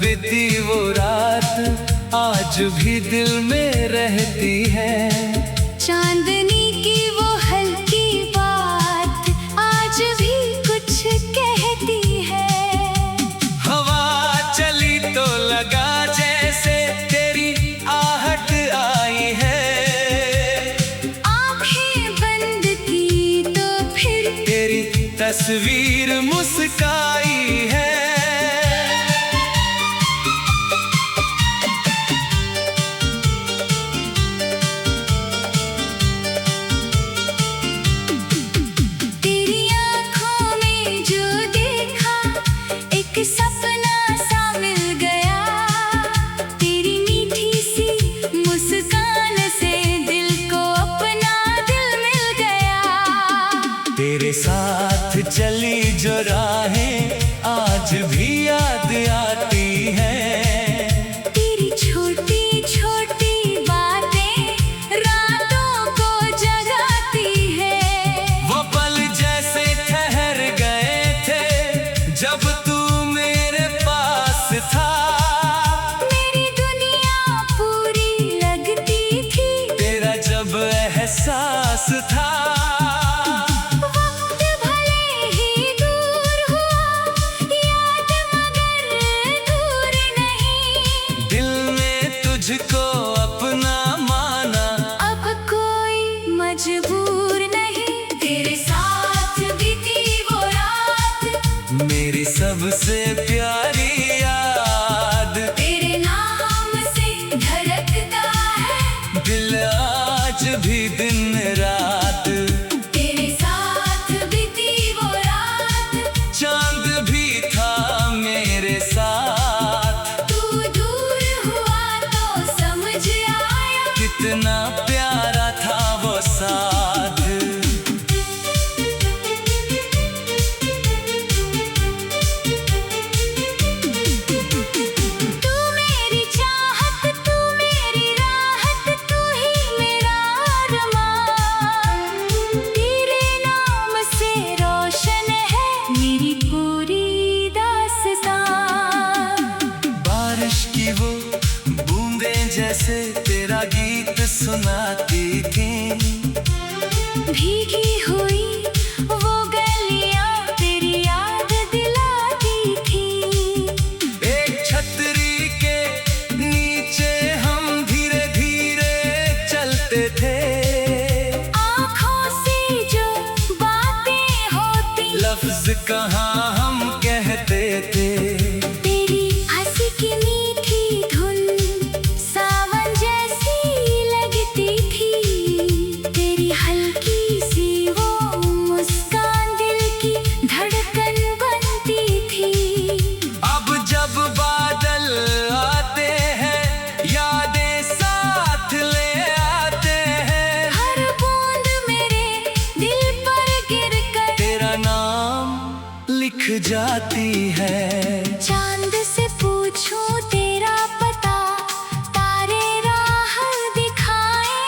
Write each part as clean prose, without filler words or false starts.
बीती वो रात आज भी दिल में रहती है। चांदनी की वो हल्की बात आज भी कुछ कहती है। हवा चली तो लगा जैसे तेरी आहट आई है। आंखें बंद की तो फिर तेरी तस्वीर मुस्काई है। तेरी आंखों में जो देखा एक सपना सा मिल गया। तेरी मीठी सी मुस्कान से दिल को अपना दिल मिल गया। तेरे साथ चली जो राहें आज भी याद आती हैं। तेरी छोटी छोटी बातें रातों को जगाती है। वो पल जैसे ठहर गए थे जब तू मेरे पास था। मेरी दुनिया पूरी लगती थी तेरा जब एहसास था। वक्त भले ही दूर हुआ याद मगर दूर नहीं। दिल ने तुझको अपना माना अब कोई मजबूर नहीं। तेरे साथ बीती वो रात मेरी सबसे प्यारी याद। तेरे नाम से धड़कता है दिल आज भी दिन रात। तेरे साथ बीती वो रात। चांद भी था मेरे साथ। तू दूर हुआ तो समझ आया कितना प्यारा था वो साथ। तू मेरी चाहत तू मेरी राहत तू ही मेरा अरमान। तेरे नाम से रोशन है मेरी पूरी दास्तां। बारिश की वो बूंदें जैसे तेरा गीत सुनाती थी। भीगी हुई वो गलियां तेरी याद दिलाती थी। एक छतरी के नीचे हम धीरे धीरे चलते थे। आँखों से जो बातें होती लफ्ज कहाँ हम कहते थे। तेरी हंसी की मीठी धुन सावन जैसी लगती थी। तेरी हल्की सी वो मुस्कान दिल की धड़कन बनती थी। अब जब बादल आते हैं यादें साथ ले आते हैं। हर बूंद मेरे दिल पर गिरकर तेरा नाम लिख जाती है। चांद से पूछूं तेरा पता तारे राह दिखाए।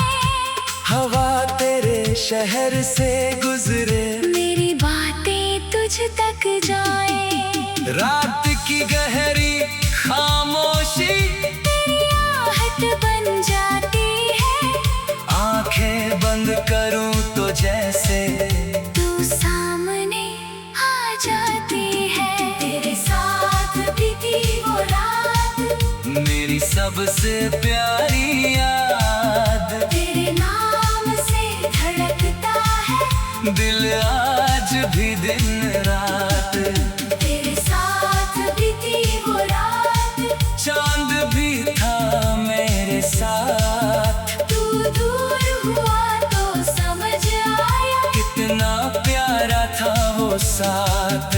हवा तेरे शहर से गुजरे मेरी बातें तुझ तक जाए। रात की गहरी खामोशी तेरी आहट बन जाती है। आंखें बंद करूं तो जैसे तू सामने आ जाती है। तेरे साथ बीती वो रात मेरी सबसे प्यारी याद। तेरे नाम से धड़कता है दिल आज भी दिन रात। तेरे साथ बीती वो रात। चांद भी था मेरे साथ। तू दूर हुआ तो समझ आया कितना प्यारा था वो साथ।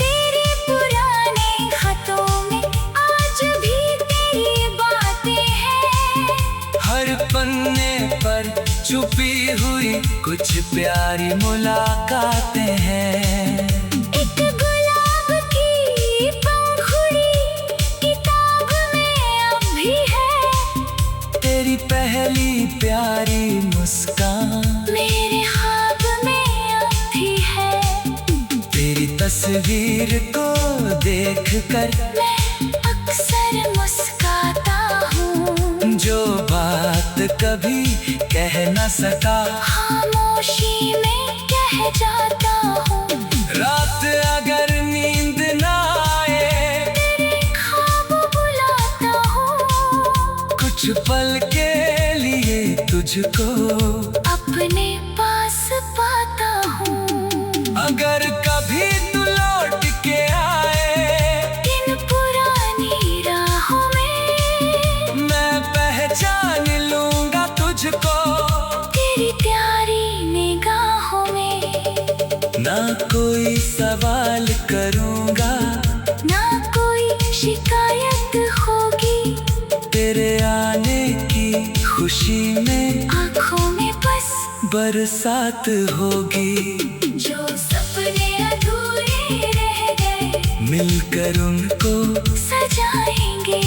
तेरे पुराने खतों में आज भी तेरी बातें हैं। हर पन्ने पर छुपी हुई कुछ प्यारी मुलाकातें हैं। एक गुलाब की पंखुड़ी किताब में अब भी है। तेरी पहली प्यारी मुस्कान मेरे हाथ तस्वीर को देखकर मैं अक्सर मुस्काता हूँ। जो बात कभी कह न सका खामोशी में कह जाता हूँ। रात अगर नींद ना आए तेरे ख्वाब बुलाता हूँ। कुछ पल के लिए तुझको अपने पास पाता हूँ। अगर कभी तू लौट के आए इन पुरानी राहों में मैं पहचान लूंगा तुझको। तेरी प्यारी निगाहों में ना कोई सवाल करूंगा, ना कोई शिकायत होगी। तेरे आने की खुशी में आँखों में बस बरसात होगी। जो सपने अधूरे रह गए मिलकर उनको सजाएंगे।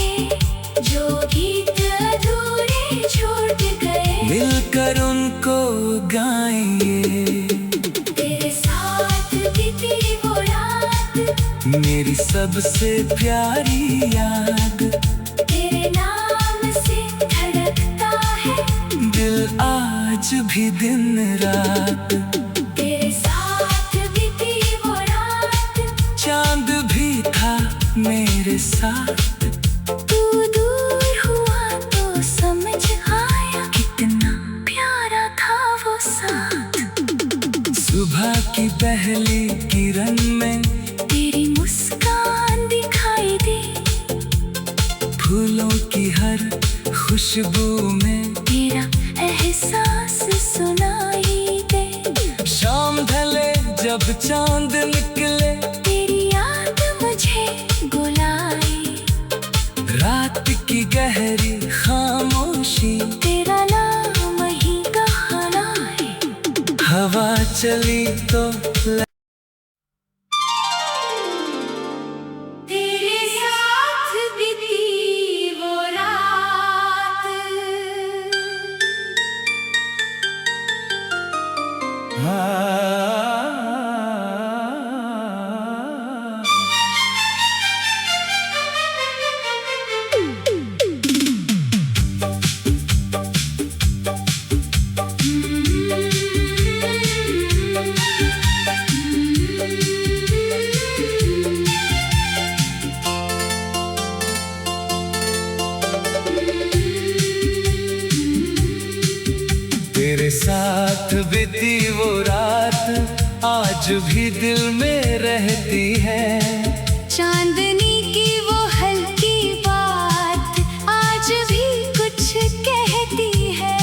जो गीत अधूरे छूट गए मिलकर उनको गाएंगे। तेरे साथ बीती वो रात मेरी सबसे प्यारी याद, तेरे नाम से धड़कता है दिल आज भी दिन रात। तेरे साथ बीती वो रात चांद भी था मेरे साथ। तू दूर हुआ तो समझ आया कितना प्यारा था वो साथ। सुबह की पहली किरण में तेरी मुस्कान दिखाई दी। फूलों की हर खुशबू में तेरा एहसास सुनाई दे। शाम ढले जब चांद निकले तेरी याद मुझे बुलाई। रात की गहरी खामोशी तेरा नाम ही गाना है। हवा चली तो तेरे साथ बीती वो रात तेरे साथ बीती वो रात आज भी दिल में रहती है। चांदनी की वो हल्की बात आज भी कुछ कहती है।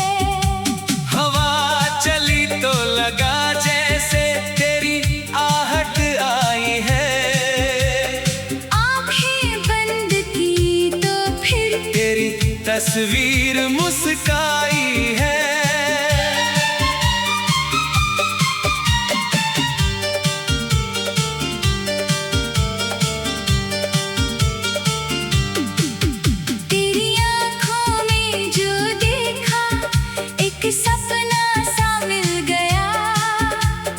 हवा चली तो लगा जैसे तेरी आहट आई है। आंखें बंद की तो फिर तेरी तस्वीर मुस्काई है। तेरी आंखों में जो देखा एक सपना सा मिल गया।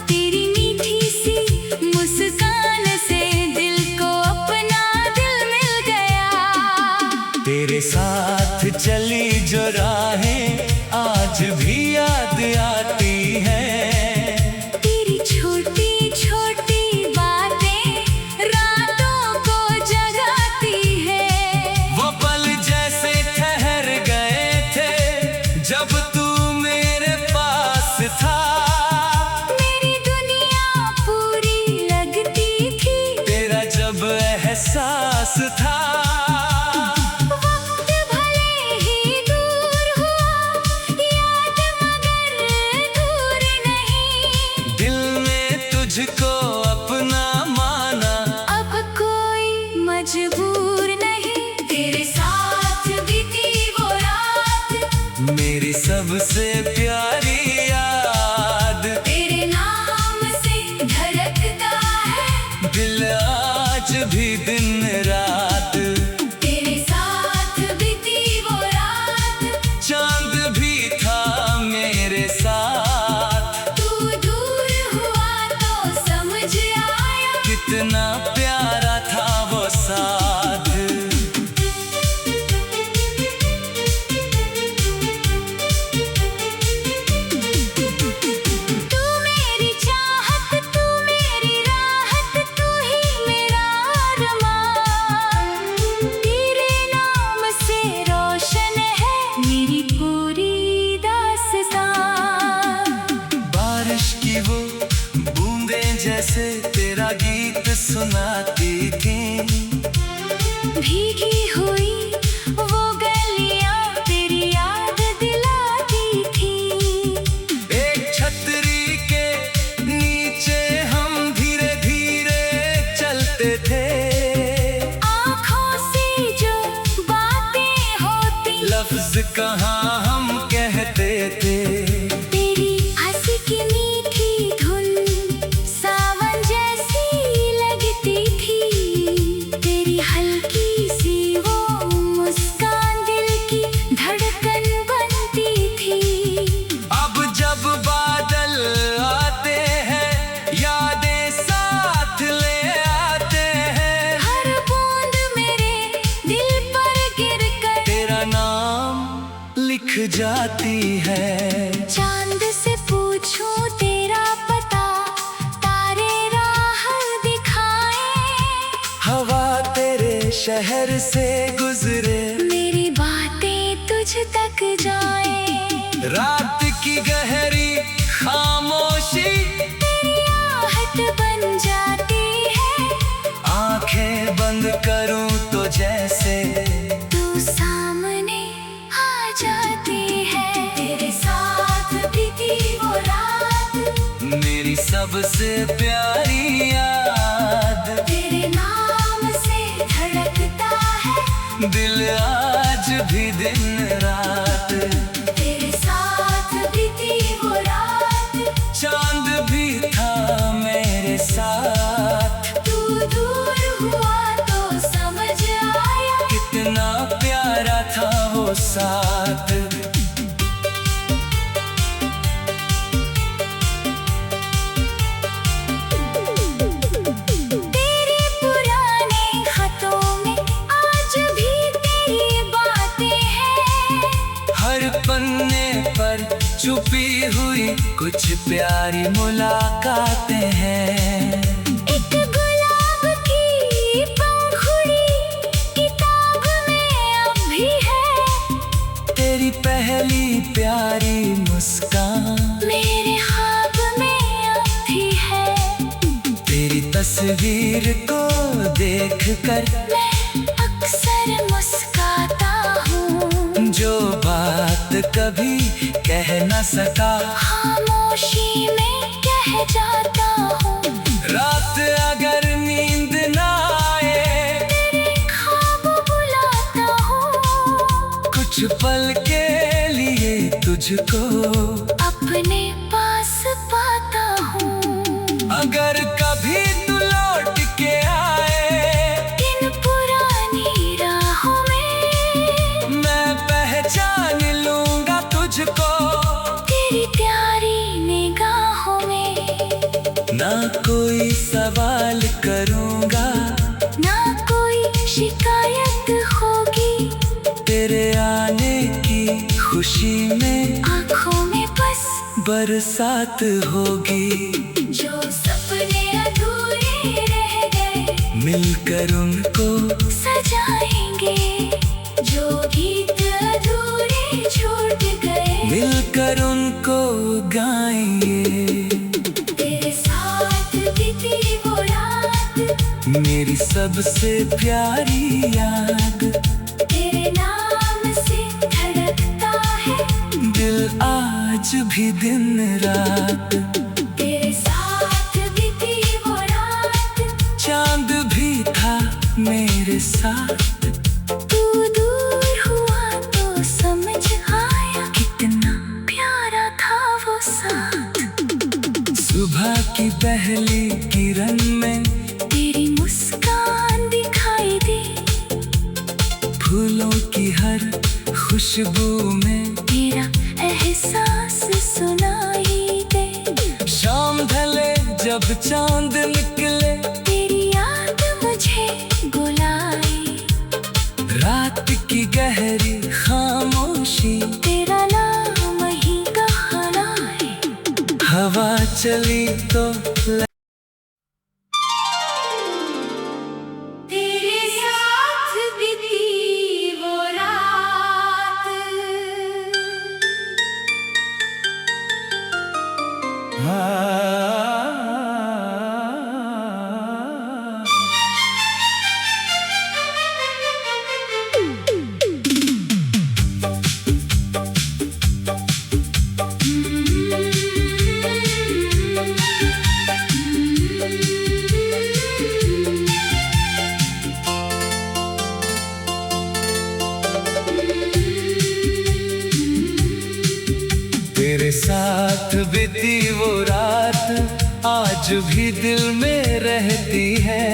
तेरी मीठी सी मुस्कान से दिल को अपना दिल मिल गया। तेरे साथ चली जो राहें आज भी याद आती हैं। तेरी छोटी छोटी बातें रातों को जगाती है। वो पल जैसे ठहर गए थे जब तू मेरे पास था। मेरी दुनिया पूरी लगती थी तेरा जब एहसास था। वक्त भले ही दूर हुआ याद मगर दूर नहीं। दिल ने तुझको अपना माना अब कोई मजबूर नहीं। तेरे साथ बीती वो रात मेरी सबसे प्यारी याद। तेरे नाम से धड़कता है दिल आज भी दिन रात। तेरे साथ बीती वो रात चांद भी था मेरे साथ। तू दूर हुआ तो समझ आया कितना कितना प्यारा था वो साथ। तू मेरी चाहत, तू मेरी राहत, तू ही मेरा अरमान। तेरे नाम से रोशन है मेरी पूरी दास्तां। बारिश की वो बूंदें जैसे तेरा गीत सुनाती थी। भीगी हुई वो गलियां तेरी याद दिलाती थी। एक छतरी के नीचे हम धीरे धीरे चलते थे। आँखों से जो बातें होती, लफ्ज कहाँ हम कहते थे। तेरी हंसी की मीठी धुन सावन जैसी लगती थी। तेरी हल्की सी वो मुस्कान दिल की धड़कन बनती थी। अब जब बादल आते हैं यादें साथ ले आते हैं। हर बूंद मेरे दिल पर गिर कर तेरा नाम लिख जाती है। चांद से पूछूं तेरा पता, तारे राह दिखाए। हवा तेरे शहर से गुजरे, मेरी बातें तुझ तक जाए। रात की गहरी खामोशी तेरी आहट बन जाती है। आंखें बंद करूं तो जैसे तू सामने आ जाती है। तेरे साथ बीती वो रात, मेरी सबसे प्यारी याद। तेरे नाम से धड़कता है दिल आज भी दिन रात। तेरे साथ बीती वो रात। चांद भी था मेरे साथ। तू दूर हुआ तो समझ आया कितना प्यारा था वो साथ। तेरे पुराने खतों में आज भी तेरी बातें हैं। हर पन्ने पर छुपी हुई कुछ प्यारी मुलाकातें हैं। एक गुलाब की पंखुड़ी किताब में अब भी है। तेरी पहली प्यारी मुस्कान मेरे ख्वाब में अब भी है। तेरी तस्वीर को देखकर मैं अक्सर मुस्काता हूँ। जो बात कभी कह न सका खामोशी में कह जाता हूँ। रात अगर नींद ना आए तेरे ख्वाब बुलाता हूँ। कुछ पल के लिए तुझको अपने पास पाता हूँ। अगर कभी तू लौट के आए इन पुरानी राहों में मैं पहचान लूंगा तुझको। तेरी प्यारी निगाहों में ना कोई सवाल करूंगा, ना कोई शिकायत होगी। तेरे आने की खुशी में आँखों में बस बरसात होगी। जो सपने अधूरे रह गए मिलकर उनको सजाएंगे। जो गीत अधूरे छूट गए मिलकर उनको गाएंगे। तेरे साथ बीती वो रात, मेरी सबसे प्यारी याद। तेरे नाम से धड़कता है दिल आज भी दिन रात। तेरे साथ बीती वो रात। चांद भी था मेरे साथ। तू दूर हुआ तो समझ आया कितना प्यारा था वो साथ। सुबह की पहली किरण में तेरी मुस्कान दिखाई दी। फूलों की हर खुशबू में तेरा एहसास सुनाई दे। शाम ढले जब चांद निकले तेरी चली तो तेरे साथ बीती वो रात, तेरे साथ बीती वो रात आज भी दिल में रहती है।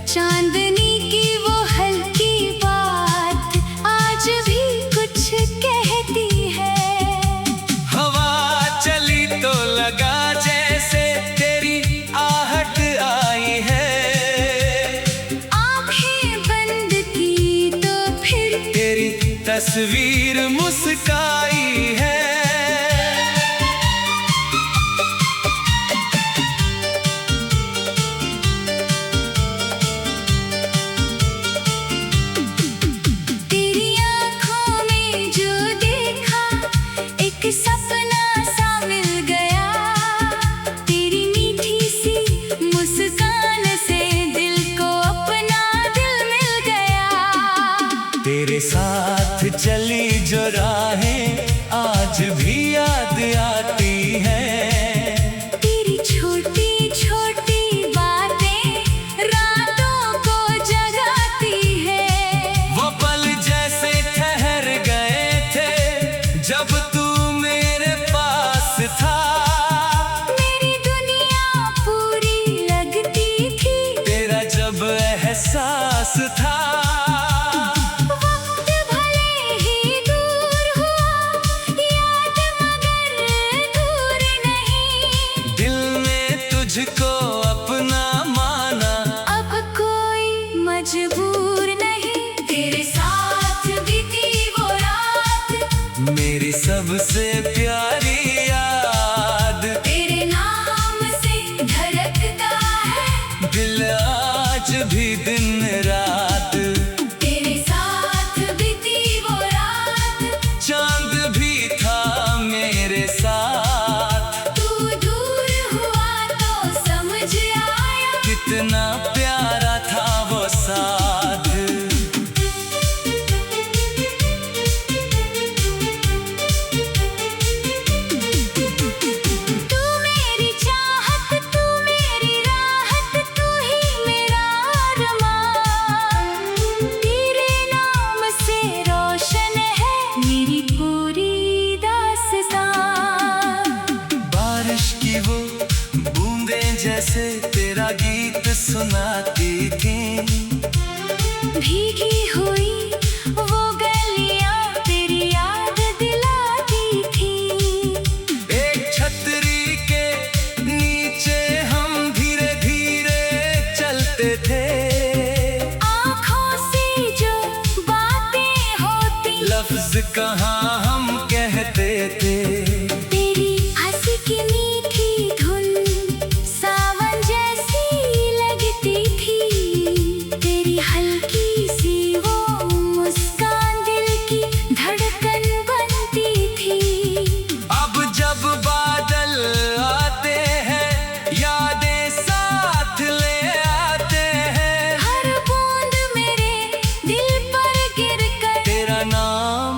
चांदनी की वो हल्की बात आज भी कुछ कहती है। हवा चली तो लगा जैसे तेरी आहट आई है। आंखें बंद की तो फिर तेरी तस्वीर मुस्काई है। तेरी आंखों में जो देखा एक सपना सा मिल गया। तेरी मीठी सी मुस्कान से दिल को अपना दिल मिल गया। तेरे साथ चली जो राहें आज भी याद आती हैं। तेरी छोटी छोटी बातें रातों को जगाती है। वो पल जैसे ठहर गए थे जब तू मेरे पास था। मेरी दुनिया पूरी लगती थी तेरा जब एहसास था। वक्त भले ही दूर हुआ, याद मगर दूर नहीं। दिल में तुझको अपना माना, अब कोई मजबूर नहीं। तेरे साथ बीती वो रात, मेरी सबसे प्यारी याद। तेरे नाम से धड़कता है दिल आज भी दिन रात। तेरे साथ बीती वो रात। चांद भी था मेरे साथ। तू दूर हुआ तो समझ आया कितना प्यारा था वो साथ। तू मेरी चाहत, तू मेरी राहत, तू ही मेरा अरमान। तेरे नाम से रोशन है मेरी पूरी दास्तां। बारिश की वो बूंदें जैसे तेरा गीत सुनाती थी। भीगी हुई वो गलियां तेरी याद दिलाती थी। एक छतरी के नीचे हम धीरे धीरे चलते थे। आँखों से जो बातें होती, लफ्ज कहाँ हम कहते थे। तेरी हंसी की मीठी धुन सावन जैसी लगती थी। तेरी हल्की सी वो मुस्कान दिल की धड़कन बनती थी। अब जब बादल आते हैं यादें साथ ले आते हैं। हर बूंद मेरे दिल पर गिरकर तेरा नाम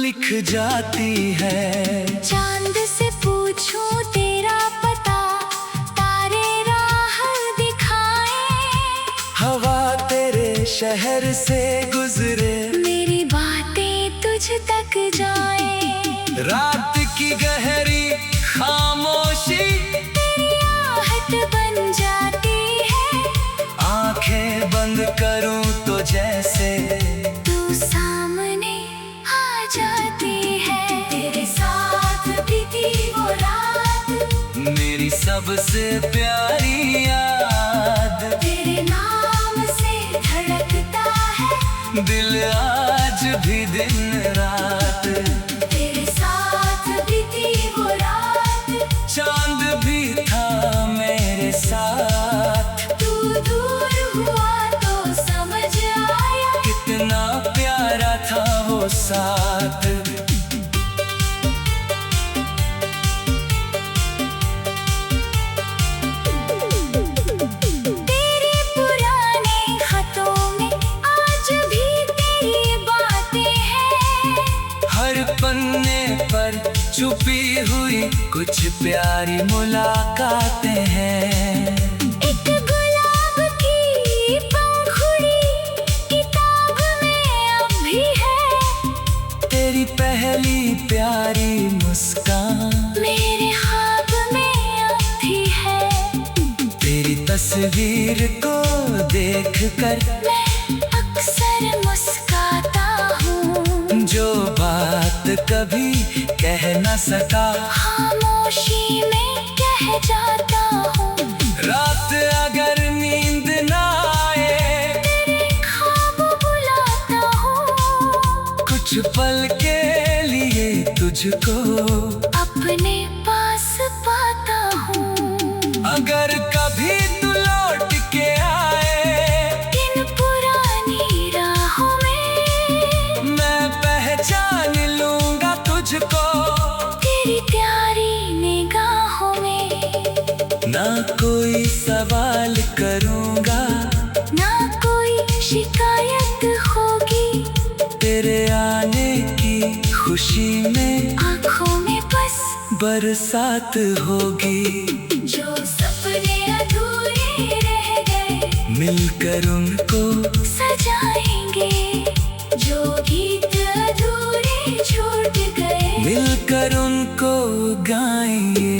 लिख जाती है। चांद से पूछूं तेरा पता, तारे राह दिखाए। हवा तेरे शहर से गुजरे, मेरी बातें तुझ तक जाए। रात की गहरी खामोशी तेरी आहट बन जाती है। आंखें बंद करूं तो जैसे तू सामने आ जाती है। तेरे साथ बीती वो रात, मेरी सबसे प्यारी याद। तेरे नाम से धड़कता है दिल आज भी दिन रात। तेरे साथ बीती वो रात। चांद भी साथ। तेरे पुराने खतों में आज भी तेरी बातें हैं। हर पन्ने पर छुपी हुई कुछ प्यारी मुलाकातें हैं। एक गुलाब की पंखुड़ी किताब में अब भी है। तेरी पहली प्यारी मुस्कान मेरे ख्वाब में अब भी है। तेरी तस्वीर को देखकर मैं अक्सर मुस्काता हूँ। जो बात कभी कह न सका खामोशी में कह जाता हूँ। रात अगर नींद न आए तेरे ख्वाब बुलाता हूँ। कुछ पल के लिए तुझको अपने पास पाता हूँ। अगर कभी तू लौट के आए इन पुरानी राहों में मैं पहचान लूंगा तुझको। तेरी प्यारी निगाहों में ना कोई सवाल करूंगा, ना कोई शिकायत होगी। तेरे आने की खुशी में आँखों में बस बरसात होगी। जो सपने अधूरे रह गए मिलकर उनको सजाएंगे। जो गीत अधूरे छूट गए मिलकर उनको गाएंगे।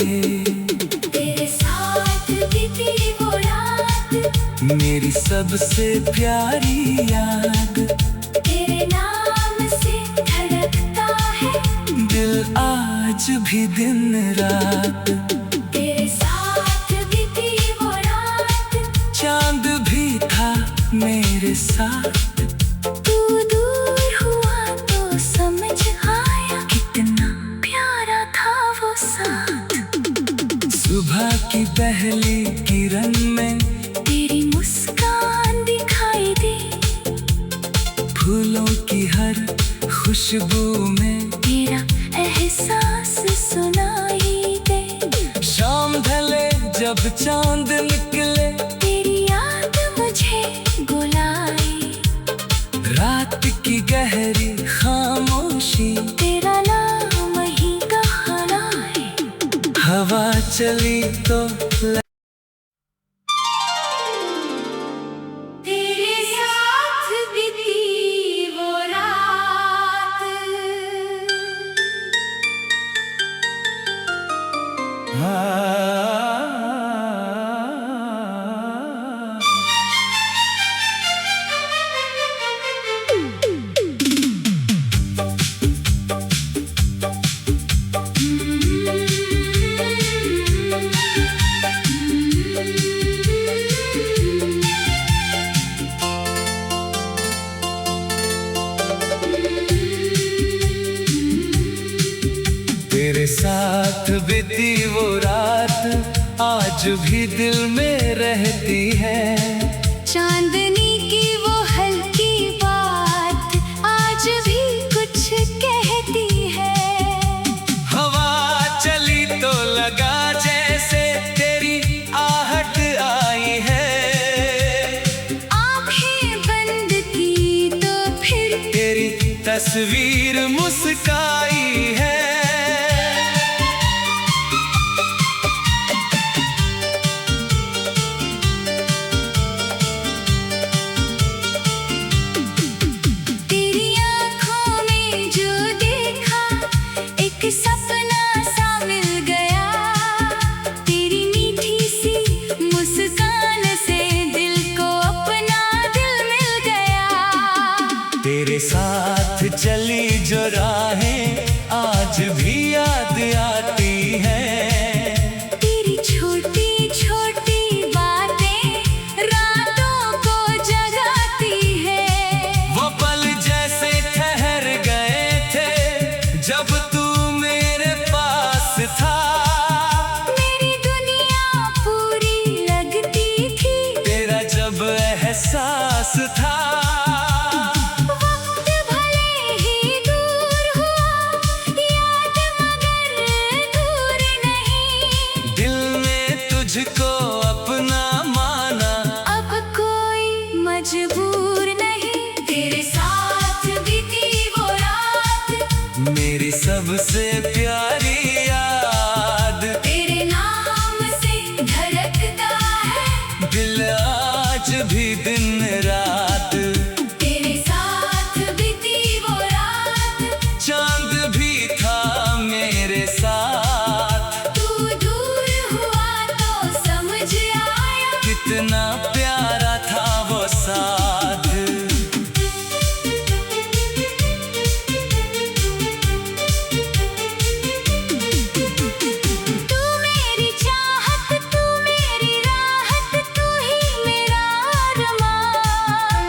तेरे साथ बीती वो रात मेरी सबसे प्यारी याद। तेरे नाम से धड़कता है दिल आज भी दिन रात। तेरे साथ बीती वो रात चांद भी था मेरे साथ। तू दूर हुआ तो समझ आया कितना प्यारा था वो साथ। सुबह की पहली किरण में तेरी मुस्कान दिखाई दी। फूलों की हर खुशबू में तेरा एहसास सुनाई दे। शाम ढले जब चांद निकले तेरी याद मुझे बुलाई। रात की गहरी खामोशी तेरा नाम ही गाना है। हवा चली तो तेरे साथ बीती वो रात तेरे साथ बीती वो रात आज भी दिल में रहती है। चांदनी की वो हल्की बात आज भी कुछ कहती है। हवा चली तो लगा जैसे तेरी आहट आई है। आंखें बंद की तो फिर तेरी तस्वीर मुस्काई है। तेरी आँखों में जो देखा एक सपना सा मिल गया। तेरी मीठी सी मुस्कान से दिल को अपना दिल मिल गया। तेरे साथ चली जो राहें आज भी याद आती हैं। तेरी छोटी छोटी बातें रातों को जगाती है। वो पल जैसे ठहर गए थे जब तू मेरे पास था। मेरी दुनिया पूरी लगती थी तेरा जब एहसास था। वक्त भले ही दूर सबसे प्यारी याद। तेरे नाम से धड़कता है दिल आज भी दिन रात। तेरे साथ बीती वो रात। चांद भी था मेरे साथ। तू दूर हुआ तो समझ आया कितना प्यारा था वो साथ। तू मेरी चाहत, तू मेरी राहत, तू ही मेरा अरमान।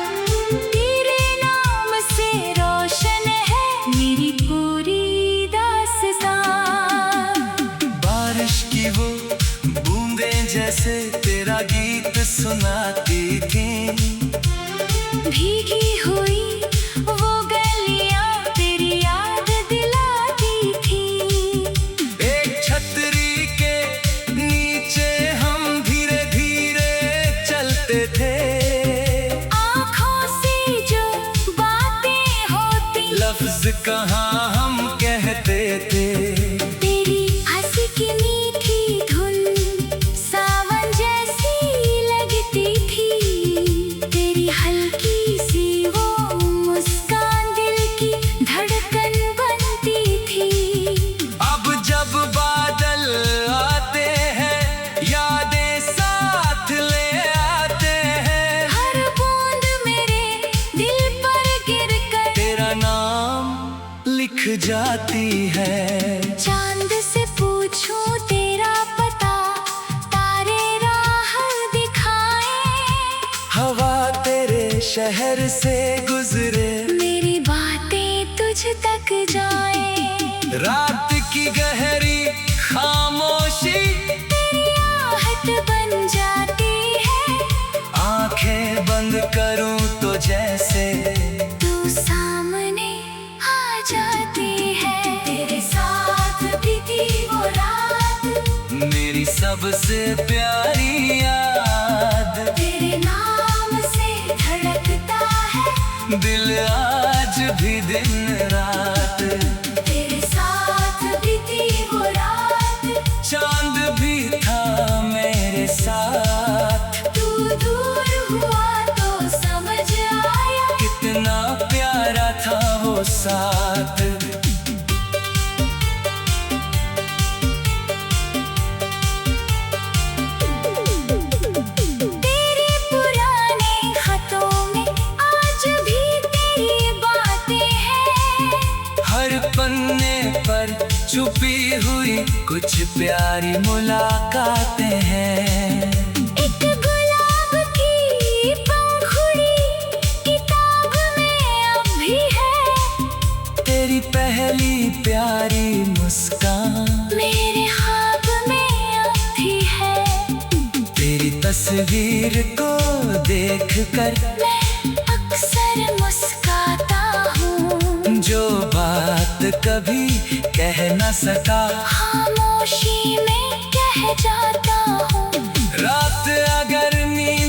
तेरे नाम से रोशन है मेरी पूरी दास्तां। बारिश की वो बूंदें जैसे तेरा गीत सुनाती थी। भीगी हुई वो गलियां तेरी याद दिलाती थी। एक छतरी के नीचे हम धीरे धीरे चलते थे। आँखों से जो बातें होती लफ्ज कहाँ हम कहते थे। तेरी हंसी की मीठी धुन सावन जैसी लगती थी। तेरी हल्की सी वो मुस्कान दिल की धड़कन बनती थी। अब जब बादल आते हैं यादें साथ ले आते हैं। हर बूंद मेरे दिल पर गिरकर तेरा नाम लिख जाती है। चांद से पूछूं तेरा पता, तारे राह दिखाएं। हवा तेरे शहर से गुजरे। मेरी बातें तुझ तक जाएं। रात की गहरी खामोशी तेरी आहट बन जाती है। आंखें बंद करूं तो जैसे तू सामने आ जाती है। तेरे साथ बीती वो रात। मेरी सबसे प्यारी याद। तेरे नाम से धड़कता है दिल आज भी दिन रात। तेरे साथ बीती वो रात। चांद भी था मेरे साथ। तू दूर हुआ तो समझ आया कितना प्यारा था वो साथ। तेरे पुराने खतों में आज भी तेरी बातें हैं। हर पन्ने पर छुपी हुई कुछ प्यारी मुलाकातें हैं। एक गुलाब की पंखुड़ी किताब में अब भी है। तेरी पहली प्यारी मुस्कान मेरे ख्वाब में अब भी है। तेरी तस्वीर को देखकर मैं अक्सर मुस्काता हूँ। जो बात कभी कह न सका खामोशी में कह जाता हूँ। रात अगर नींद